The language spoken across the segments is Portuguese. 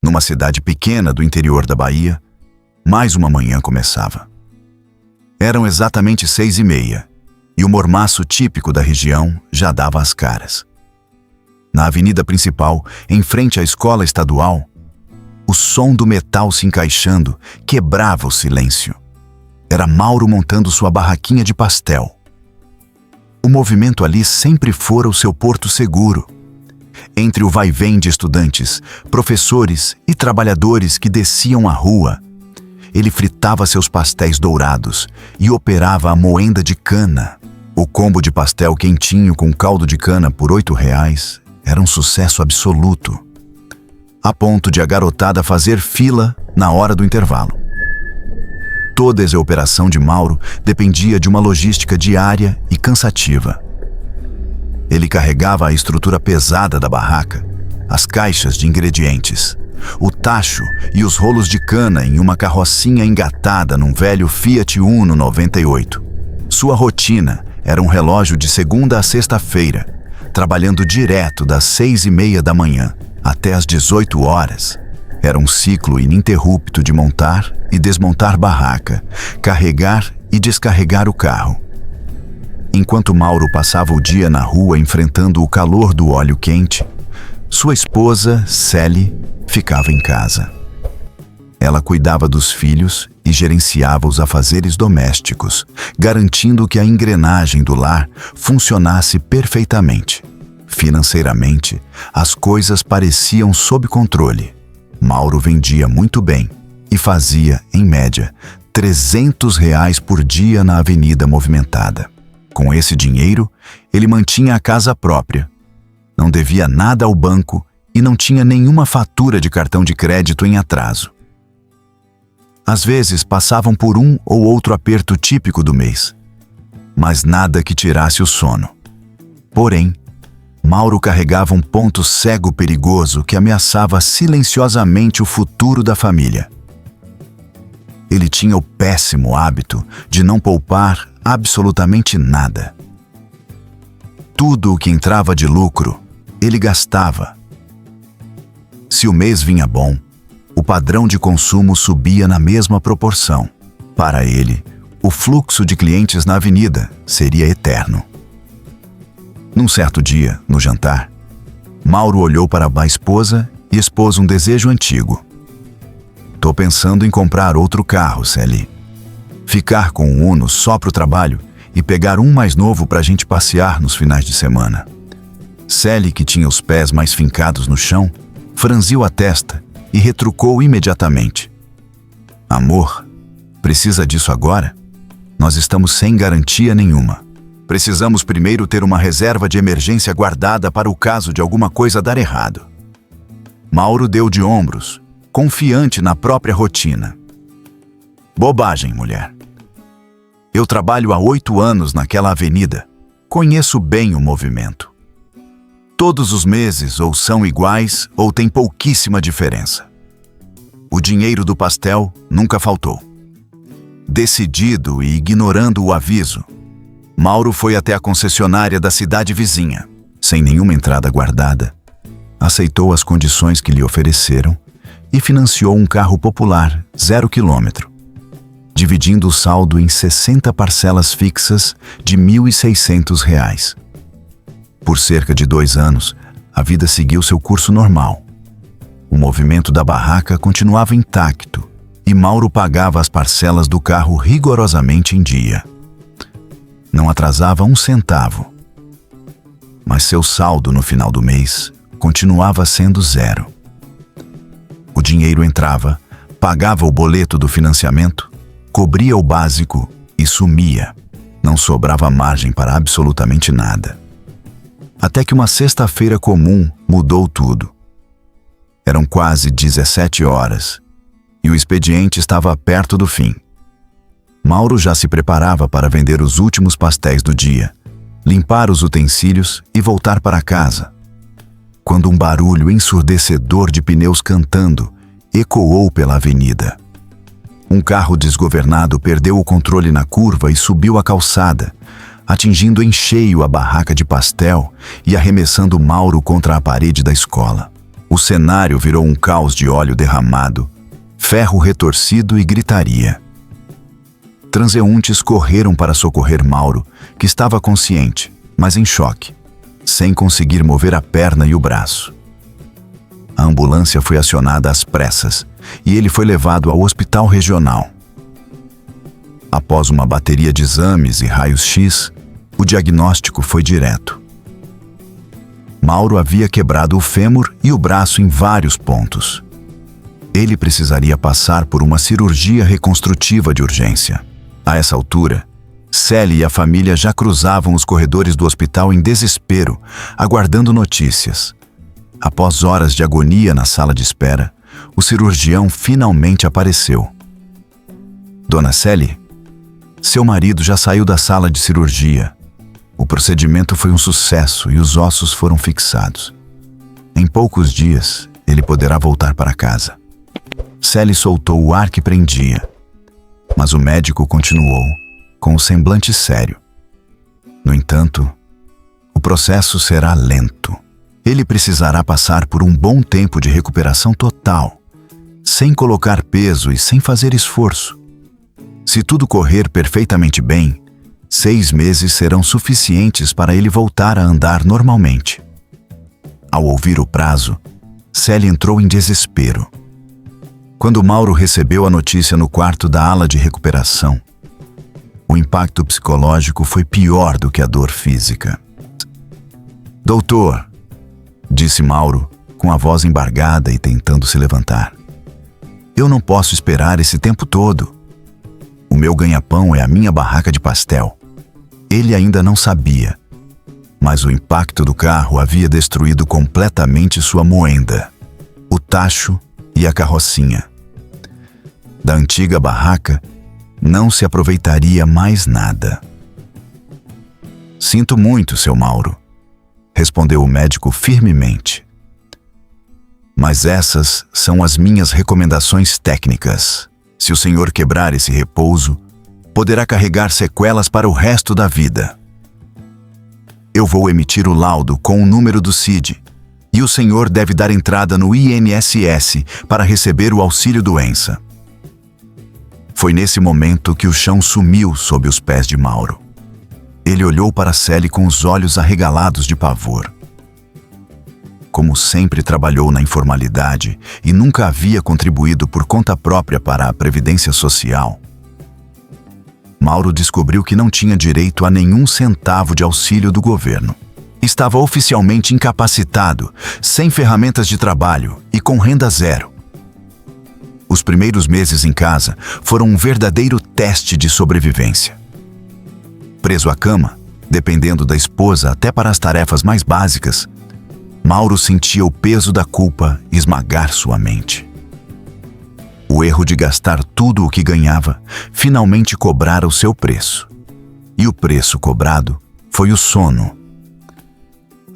Numa cidade pequena do interior da Bahia, mais uma manhã começava. Eram exatamente 6h30 e o mormaço típico da região já dava as caras. Na avenida principal, em frente à escola estadual, o som do metal se encaixando quebrava o silêncio. Era Mauro montando sua barraquinha de pastel. O movimento ali sempre fora o seu porto seguro. Entre o vai-vem de estudantes, professores e trabalhadores que desciam a rua, ele fritava seus pastéis dourados e operava a moenda de cana. O combo de pastel quentinho com caldo de cana por R$ 8 era um sucesso absoluto, a ponto de a garotada fazer fila na hora do intervalo. Toda essa operação de Mauro dependia de uma logística diária e cansativa. Ele carregava a estrutura pesada da barraca, as caixas de ingredientes, o tacho e os rolos de cana em uma carrocinha engatada num velho Fiat Uno 98. Sua rotina era um relógio de segunda a sexta-feira, trabalhando direto das 6h30 da manhã até as 18 horas. Era um ciclo ininterrupto de montar e desmontar barraca, carregar e descarregar o carro. Enquanto Mauro passava o dia na rua enfrentando o calor do óleo quente, sua esposa, Celi, ficava em casa. Ela cuidava dos filhos e gerenciava os afazeres domésticos, garantindo que a engrenagem do lar funcionasse perfeitamente. Financeiramente, as coisas pareciam sob controle. Mauro vendia muito bem e fazia, em média, R$ 300 por dia na avenida movimentada. Com esse dinheiro, ele mantinha a casa própria. Não devia nada ao banco e não tinha nenhuma fatura de cartão de crédito em atraso. Às vezes passavam por um ou outro aperto típico do mês, mas nada que tirasse o sono. Porém, Mauro carregava um ponto cego perigoso que ameaçava silenciosamente o futuro da família. Ele tinha o péssimo hábito de não poupar absolutamente nada. Tudo o que entrava de lucro, ele gastava. Se o mês vinha bom, o padrão de consumo subia na mesma proporção. Para ele, o fluxo de clientes na avenida seria eterno. Num certo dia, no jantar, Mauro olhou para a esposa e expôs um desejo antigo. "Tô pensando em comprar outro carro, Celi. Ficar com o Uno só pro trabalho e pegar um mais novo pra gente passear nos finais de semana." Celi, que tinha os pés mais fincados no chão, franziu a testa e retrucou imediatamente: "Amor, precisa disso agora? Nós estamos sem garantia nenhuma. Precisamos primeiro ter uma reserva de emergência guardada para o caso de alguma coisa dar errado." Mauro deu de ombros, confiante na própria rotina. "Bobagem, mulher. Eu trabalho há 8 anos naquela avenida. Conheço bem o movimento. Todos os meses ou são iguais ou tem pouquíssima diferença. O dinheiro do pastel nunca faltou." Decidido e ignorando o aviso, Mauro foi até a concessionária da cidade vizinha. Sem nenhuma entrada guardada, aceitou as condições que lhe ofereceram e financiou um carro popular 0 km, dividindo o saldo em 60 parcelas fixas de R$ 1.600. Por cerca de 2 anos, a vida seguiu seu curso normal. O movimento da barraca continuava intacto e Mauro pagava as parcelas do carro rigorosamente em dia. Não atrasava um centavo. Mas seu saldo no final do mês continuava sendo 0. O dinheiro entrava, pagava o boleto do financiamento, cobria o básico e sumia. Não sobrava margem para absolutamente nada. Até que uma sexta-feira comum mudou tudo. Eram quase 17 horas e o expediente estava perto do fim. Mauro já se preparava para vender os últimos pastéis do dia, limpar os utensílios e voltar para casa, quando um barulho ensurdecedor de pneus cantando ecoou pela avenida. Um carro desgovernado perdeu o controle na curva e subiu a calçada, atingindo em cheio a barraca de pastel e arremessando Mauro contra a parede da escola. O cenário virou um caos de óleo derramado, ferro retorcido e gritaria. Transeuntes correram para socorrer Mauro, que estava consciente, mas em choque, sem conseguir mover a perna e o braço. A ambulância foi acionada às pressas e ele foi levado ao hospital regional. Após uma bateria de exames e raios-x, o diagnóstico foi direto. Mauro havia quebrado o fêmur e o braço em vários pontos. Ele precisaria passar por uma cirurgia reconstrutiva de urgência. A essa altura, Sally e a família já cruzavam os corredores do hospital em desespero, aguardando notícias. Após horas de agonia na sala de espera, o cirurgião finalmente apareceu. Dona Sally, seu marido já saiu da sala de cirurgia. O procedimento foi um sucesso e os ossos foram fixados. Em poucos dias, ele poderá voltar para casa. Sally soltou o ar que prendia, mas o médico continuou, com o semblante sério. No entanto, o processo será lento. Ele precisará passar por um bom tempo de recuperação total, sem colocar peso e sem fazer esforço. Se tudo correr perfeitamente bem, 6 meses serão suficientes para ele voltar a andar normalmente. Ao ouvir o prazo, Sally entrou em desespero. Quando Mauro recebeu a notícia no quarto da ala de recuperação, o impacto psicológico foi pior do que a dor física. Doutor, disse Mauro, com a voz embargada e tentando se levantar. Eu não posso esperar esse tempo todo. O meu ganha-pão é a minha barraca de pastel. Ele ainda não sabia, mas o impacto do carro havia destruído completamente sua moenda, o tacho e a carrocinha. Da antiga barraca, não se aproveitaria mais nada. Sinto muito, seu Mauro, respondeu o médico firmemente. Mas essas são as minhas recomendações técnicas. Se o senhor quebrar esse repouso, poderá carregar sequelas para o resto da vida. Eu vou emitir o laudo com o número do CID e o senhor deve dar entrada no INSS para receber o auxílio-doença. Foi nesse momento que o chão sumiu sob os pés de Mauro. Ele olhou para Sally com os olhos arregalados de pavor. Como sempre trabalhou na informalidade e nunca havia contribuído por conta própria para a Previdência Social, Mauro descobriu que não tinha direito a nenhum centavo de auxílio do governo. Estava oficialmente incapacitado, sem ferramentas de trabalho e com renda zero. Os primeiros meses em casa foram um verdadeiro teste de sobrevivência. Preso à cama, dependendo da esposa até para as tarefas mais básicas, Mauro sentia o peso da culpa esmagar sua mente. O erro de gastar tudo o que ganhava finalmente cobrara o seu preço. E o preço cobrado foi o sono.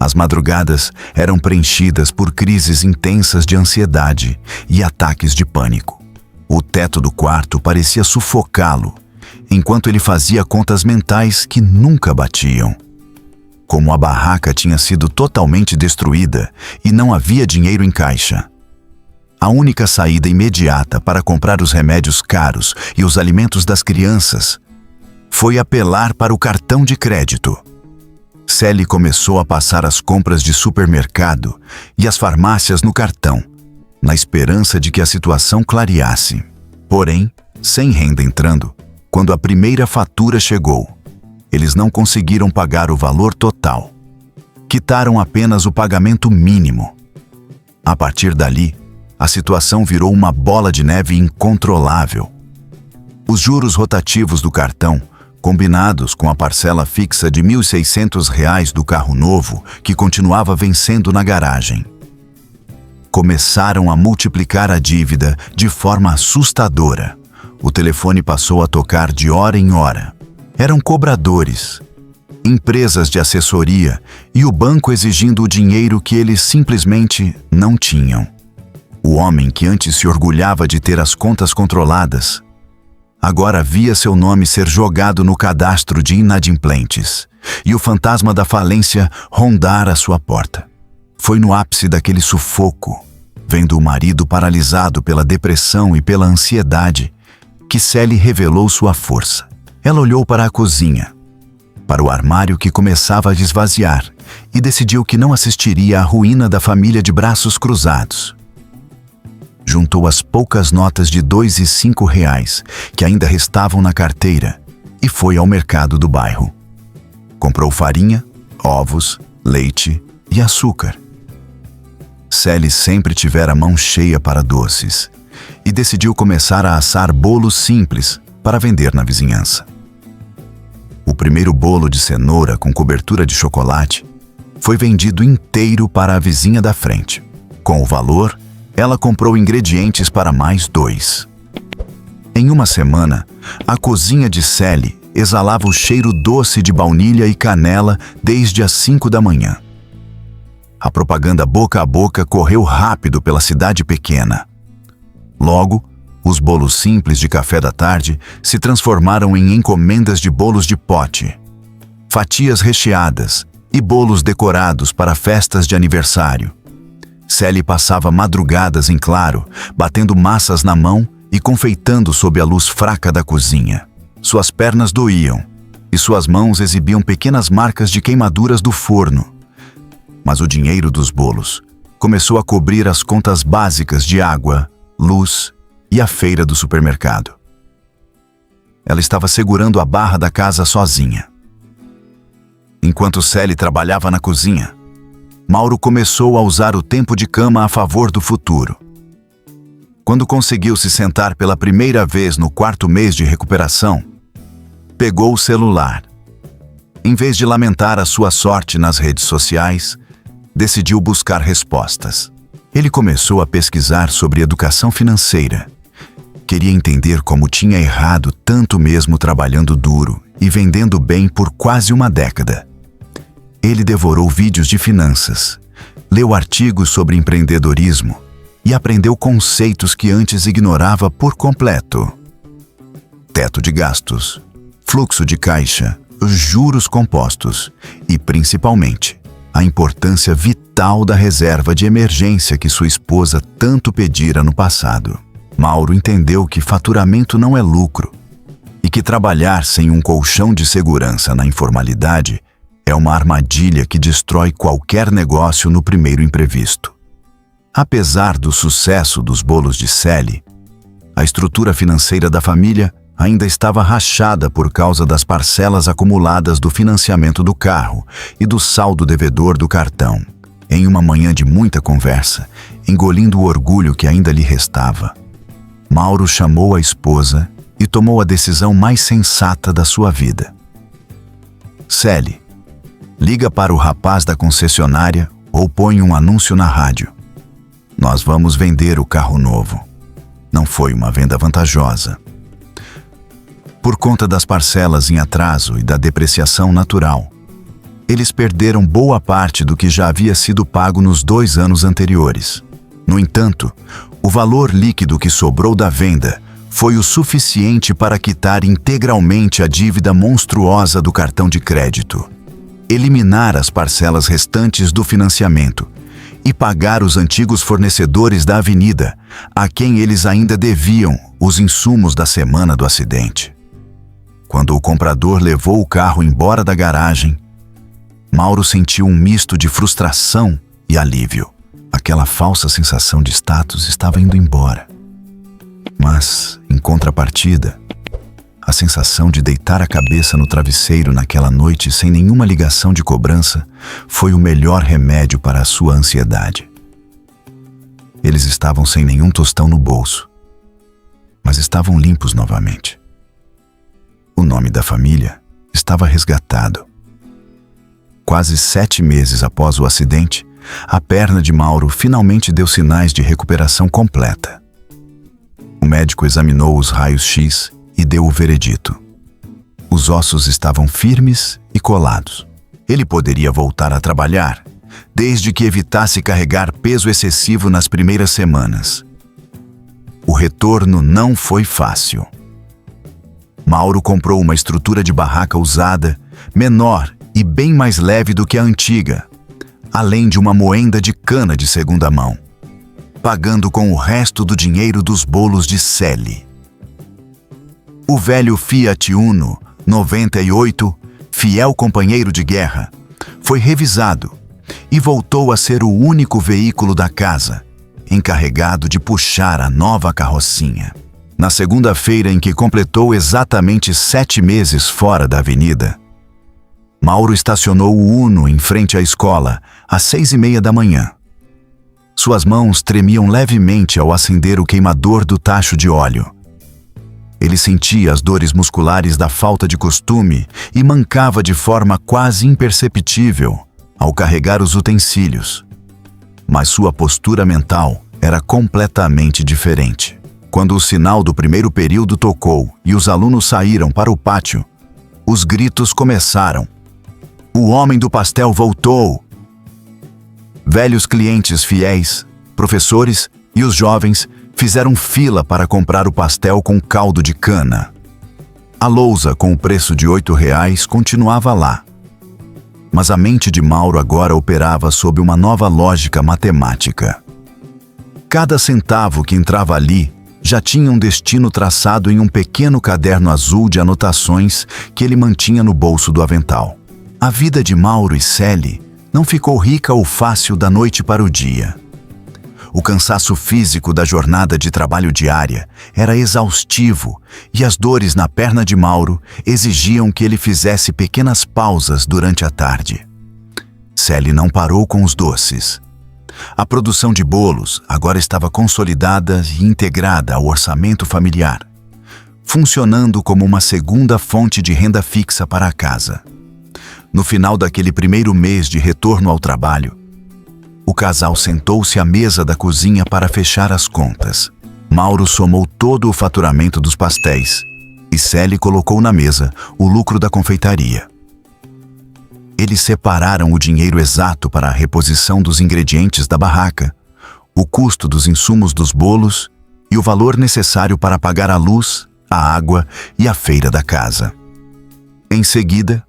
As madrugadas eram preenchidas por crises intensas de ansiedade e ataques de pânico. O teto do quarto parecia sufocá-lo, enquanto ele fazia contas mentais que nunca batiam. Como a barraca tinha sido totalmente destruída e não havia dinheiro em caixa, a única saída imediata para comprar os remédios caros e os alimentos das crianças foi apelar para o cartão de crédito. Sally começou a passar as compras de supermercado e as farmácias no cartão, na esperança de que a situação clareasse. Porém, sem renda entrando, quando a primeira fatura chegou, eles não conseguiram pagar o valor total. Quitaram apenas o pagamento mínimo. A partir dali, a situação virou uma bola de neve incontrolável. Os juros rotativos do cartão, combinados com a parcela fixa de R$ 1.600 do carro novo, que continuava vencendo na garagem, começaram a multiplicar a dívida de forma assustadora. O telefone passou a tocar de hora em hora. Eram cobradores, empresas de assessoria e o banco exigindo o dinheiro que eles simplesmente não tinham. O homem que antes se orgulhava de ter as contas controladas, agora via seu nome ser jogado no cadastro de inadimplentes e o fantasma da falência rondar a sua porta. Foi no ápice daquele sufoco, vendo o marido paralisado pela depressão e pela ansiedade, que Sally revelou sua força. Ela olhou para a cozinha, para o armário que começava a esvaziar, e decidiu que não assistiria à ruína da família de braços cruzados. Juntou as poucas notas de R$2 e R$5 que ainda restavam na carteira e foi ao mercado do bairro. Comprou farinha, ovos, leite e açúcar. Sally sempre tivera a mão cheia para doces e decidiu começar a assar bolos simples para vender na vizinhança. O primeiro bolo de cenoura com cobertura de chocolate foi vendido inteiro para a vizinha da frente. Com o valor, ela comprou ingredientes para mais 2. Em uma semana, a cozinha de Sally exalava o cheiro doce de baunilha e canela desde as 5 da manhã. A propaganda boca a boca correu rápido pela cidade pequena. Logo, os bolos simples de café da tarde se transformaram em encomendas de bolos de pote, fatias recheadas e bolos decorados para festas de aniversário. Sally passava madrugadas em claro, batendo massas na mão e confeitando sob a luz fraca da cozinha. Suas pernas doíam e suas mãos exibiam pequenas marcas de queimaduras do forno. Mas o dinheiro dos bolos começou a cobrir as contas básicas de água, luz e a feira do supermercado. Ela estava segurando a barra da casa sozinha. Enquanto Sally trabalhava na cozinha, Mauro começou a usar o tempo de cama a favor do futuro. Quando conseguiu se sentar pela primeira vez no 4º mês de recuperação, pegou o celular. Em vez de lamentar a sua sorte nas redes sociais, decidiu buscar respostas. Ele começou a pesquisar sobre educação financeira. Queria entender como tinha errado tanto mesmo trabalhando duro e vendendo bem por quase uma década. Ele devorou vídeos de finanças, leu artigos sobre empreendedorismo e aprendeu conceitos que antes ignorava por completo. Teto de gastos, fluxo de caixa, juros compostos e, principalmente, a importância vital da reserva de emergência que sua esposa tanto pedira no passado. Mauro entendeu que faturamento não é lucro e que trabalhar sem um colchão de segurança na informalidade é uma armadilha que destrói qualquer negócio no primeiro imprevisto. Apesar do sucesso dos bolos de Sally, a estrutura financeira da família ainda estava rachada por causa das parcelas acumuladas do financiamento do carro e do saldo devedor do cartão. Em uma manhã de muita conversa, engolindo o orgulho que ainda lhe restava, Mauro chamou a esposa e tomou a decisão mais sensata da sua vida. Sally, liga para o rapaz da concessionária ou põe um anúncio na rádio. Nós vamos vender o carro novo. Não foi uma venda vantajosa. Por conta das parcelas em atraso e da depreciação natural, eles perderam boa parte do que já havia sido pago nos 2 anos anteriores. No entanto, o valor líquido que sobrou da venda foi o suficiente para quitar integralmente a dívida monstruosa do cartão de crédito, eliminar as parcelas restantes do financiamento e pagar os antigos fornecedores da avenida, a quem eles ainda deviam os insumos da semana do acidente. Quando o comprador levou o carro embora da garagem, Mauro sentiu um misto de frustração e alívio. Aquela falsa sensação de status estava indo embora. Mas, em contrapartida, a sensação de deitar a cabeça no travesseiro naquela noite sem nenhuma ligação de cobrança foi o melhor remédio para a sua ansiedade. Eles estavam sem nenhum tostão no bolso, mas estavam limpos novamente. O nome da família estava resgatado. Quase 7 meses após o acidente, a perna de Mauro finalmente deu sinais de recuperação completa. O médico examinou os raios-x e deu o veredito. Os ossos estavam firmes e colados. Ele poderia voltar a trabalhar, desde que evitasse carregar peso excessivo nas primeiras semanas. O retorno não foi fácil. Mauro comprou uma estrutura de barraca usada, menor e bem mais leve do que a antiga, além de uma moenda de cana de segunda mão, pagando com o resto do dinheiro dos bolos de Sally. O velho Fiat Uno 98, fiel companheiro de guerra, foi revisado e voltou a ser o único veículo da casa, encarregado de puxar a nova carrocinha. Na segunda-feira em que completou exatamente 7 meses fora da avenida, Mauro estacionou o Uno em frente à escola às 6:30 da manhã. Suas mãos tremiam levemente ao acender o queimador do tacho de óleo. Ele sentia as dores musculares da falta de costume e mancava de forma quase imperceptível ao carregar os utensílios. Mas sua postura mental era completamente diferente. Quando o sinal do primeiro período tocou e os alunos saíram para o pátio, os gritos começaram. O homem do pastel voltou! Velhos clientes fiéis, professores e os jovens fizeram fila para comprar o pastel com caldo de cana. A lousa com o preço de R$ 8 continuava lá. Mas a mente de Mauro agora operava sob uma nova lógica matemática. Cada centavo que entrava ali já tinha um destino traçado em um pequeno caderno azul de anotações que ele mantinha no bolso do avental. A vida de Mauro e Sally não ficou rica ou fácil da noite para o dia. O cansaço físico da jornada de trabalho diária era exaustivo e as dores na perna de Mauro exigiam que ele fizesse pequenas pausas durante a tarde. Sally não parou com os doces. A produção de bolos agora estava consolidada e integrada ao orçamento familiar, funcionando como uma segunda fonte de renda fixa para a casa. No final daquele primeiro mês de retorno ao trabalho, o casal sentou-se à mesa da cozinha para fechar as contas. Mauro somou todo o faturamento dos pastéis e Sally colocou na mesa o lucro da confeitaria. Eles separaram o dinheiro exato para a reposição dos ingredientes da barraca, o custo dos insumos dos bolos e o valor necessário para pagar a luz, a água e a feira da casa. Em seguida,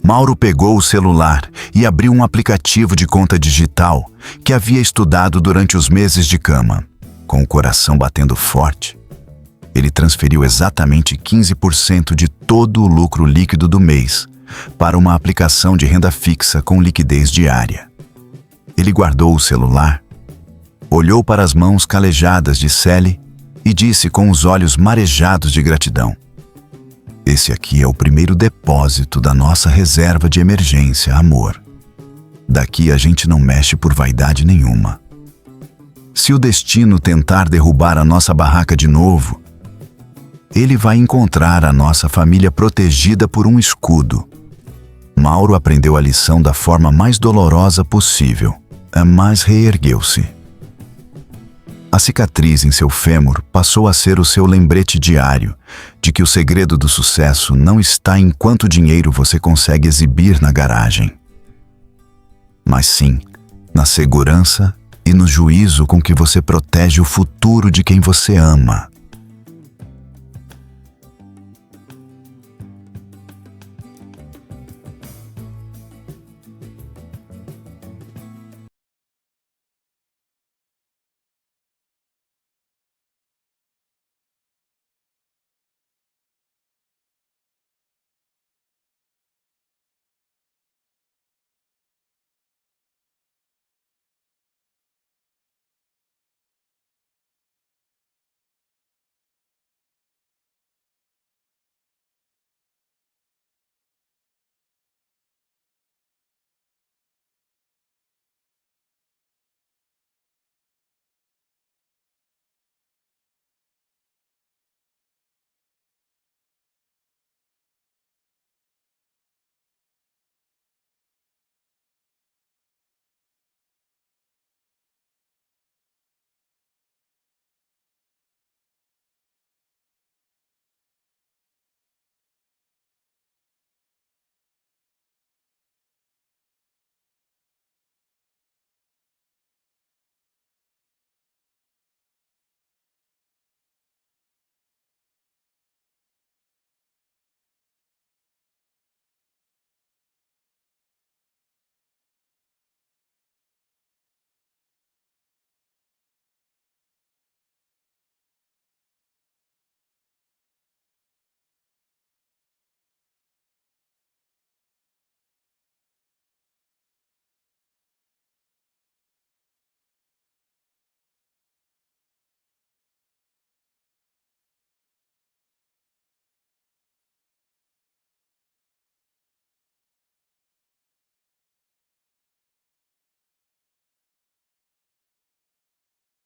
Mauro pegou o celular e abriu um aplicativo de conta digital que havia estudado durante os meses de cama. Com o coração batendo forte, ele transferiu exatamente 15% de todo o lucro líquido do mês para uma aplicação de renda fixa com liquidez diária. Ele guardou o celular, olhou para as mãos calejadas de Sally e disse com os olhos marejados de gratidão: "Esse aqui é o primeiro depósito da nossa reserva de emergência, amor. Daqui a gente não mexe por vaidade nenhuma. Se o destino tentar derrubar a nossa barraca de novo, ele vai encontrar a nossa família protegida por um escudo." Mauro aprendeu a lição da forma mais dolorosa possível, mas reergueu-se. A cicatriz em seu fêmur passou a ser o seu lembrete diário de que o segredo do sucesso não está em quanto dinheiro você consegue exibir na garagem, mas sim na segurança e no juízo com que você protege o futuro de quem você ama.